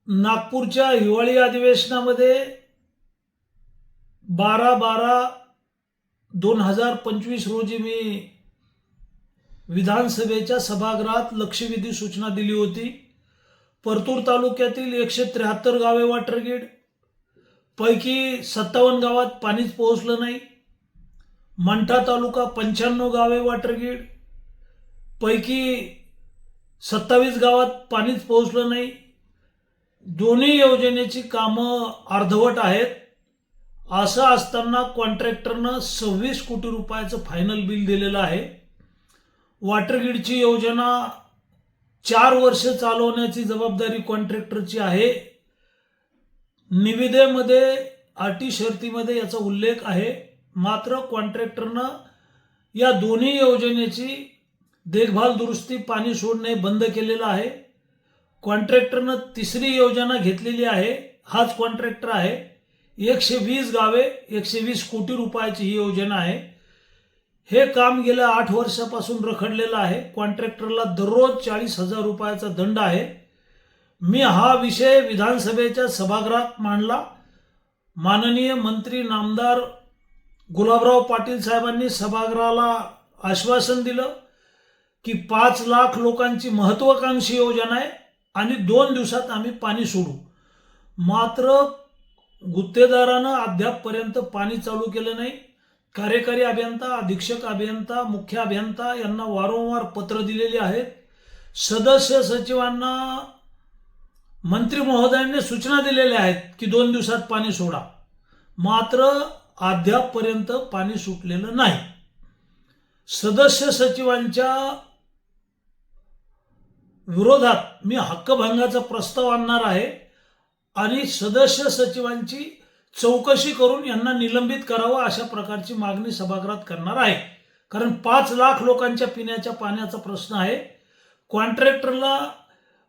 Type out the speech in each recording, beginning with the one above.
नागपूरच्या हिवाळी अधिवेशनामध्ये 12/12/2025 रोजी मी विधानसभेच्या सभागृहात लक्षवेधी सूचना दिली होती। परतूर तालुक्यातील 173 गावे वॉटरग्रीड पैकी 57 गावात पाणीच पोहोचलं नाही। मंठा तालुका 95 गावे वॉटरग्रीड पैकी 27 गावात पाणीच पोहोचलं नाही। दोन्ही योजनेची कामं अर्धवट आहेत। असं असताना कॉन्ट्रॅक्टरनं 26 कोटी रुपयाचं फायनल बिल दिलेलं आहे। वॉटरग्रीडची योजना 4 वर्ष चालवण्याची जबाबदारी कॉन्ट्रॅक्टरची आहे। निविदेमध्ये अटी शर्तीमध्ये याचा उल्लेख आहे, मात्र कॉन्ट्रॅक्टरनं या दोन्ही योजनेची देखभाल दुरुस्ती पाणी सोडणे बंद केलेलं आहे। कॉन्ट्रॅक्टरनं तिसरी योजना घेतलेली आहे। हाच कॉन्ट्रॅक्टर आहे। 120 गावे 120 कोटी रुपयाची ही योजना आहे। हे काम गेल्या 8 वर्षापासून रखडलेलं आहे। कॉन्ट्रॅक्टरला दररोज 40,000 रुपयाचा दंड आहे। मी हा विषय विधानसभेच्या सभागृहात मांडला। माननीय मंत्री नामदार गुलाबराव पाटील साहेबांनी सभागृहाला आश्वासन दिलं की 5 लाख लोकांची महत्त्वाकांक्षी योजना आहे आणि 2 दिवसात आम्ही पाणी सोडू। मात्र गुत्तेदारानं अद्यापपर्यंत पाणी चालू केलं नाही। कार्यकारी अभियंता, अधीक्षक अभियंता, मुख्य अभियंता यांना वारंवार पत्र दिलेली आहेत। सदस्य सचिवांना मंत्री महोदयांनी सूचना दिलेल्या आहेत की 2 दिवसात पाणी सोडा, मात्र अद्यापपर्यंत पाणी सुटलेलं नाही। सदस्य सचिवांच्या विरोधात मी हक्कभंगाचा प्रस्ताव आणणार आहे आणि सदस्य सचिवांची चौकशी करून यांना निलंबित करावं अशा प्रकारची मागणी सभागृहात करणार आहे। कारण 5 लाख लोकांच्या पिण्याच्या पाण्याचा प्रश्न आहे। कॉन्ट्रॅक्टरला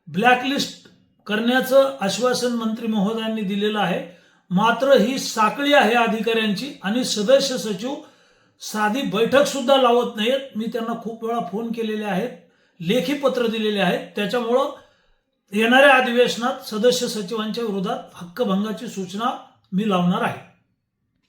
ब्लॅकलिस्ट करण्याचं आश्वासन मंत्री महोदयांनी दिलेलं आहे, मात्र ही साखळी आहे अधिकाऱ्यांची आणि सदस्य सचिव साधी बैठक सुद्धा लावत नाहीत। मी त्यांना खूप वेळा फोन केलेले आहेत, लेखी पत्र दिलेले आहेत। त्याच्यामुळं येणाऱ्या अधिवेशनात सदस्य सचिवांच्या विरोधात हक्कभंगाची सूचना मी लावणार आहे।